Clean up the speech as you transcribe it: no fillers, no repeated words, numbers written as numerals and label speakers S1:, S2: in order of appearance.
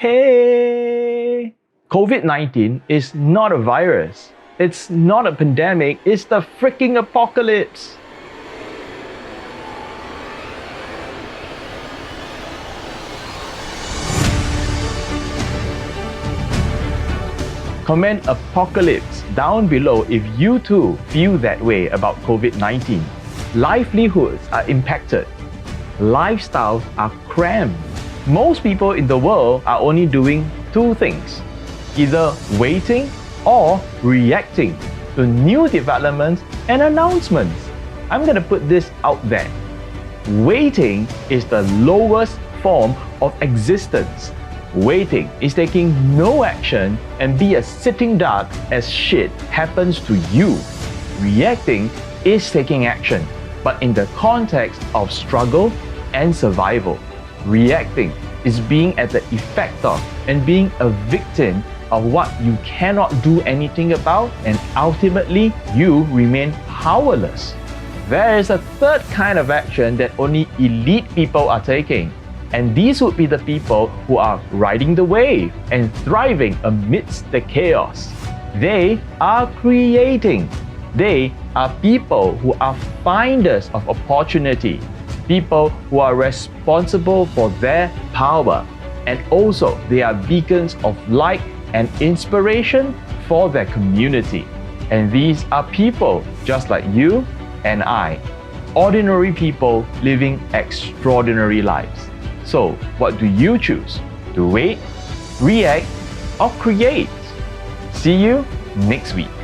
S1: Hey! COVID-19 is not a virus. It's not a pandemic. It's the freaking apocalypse. Comment apocalypse down below if you too feel that way about COVID-19. Livelihoods are impacted. Lifestyles are cramped. Most people in the world are only doing two things, either waiting or reacting to new developments and announcements. I'm going to put this out there. Waiting is the lowest form of existence. Waiting is taking no action and be a sitting duck as shit happens to you. Reacting is taking action, but in the context of struggle and survival. Reacting is being at the effect of and being a victim of what you cannot do anything about, and ultimately you remain powerless. There is a third kind of action that only elite people are taking, and these would be the people who are riding the wave and thriving amidst the chaos. They are creating. They are people who are finders of opportunity, people who are responsible for their power, and also they are beacons of light and inspiration for their community. And these are people just like you and I, ordinary people living extraordinary lives. So, what do you choose? To wait, react, or create? See you next week.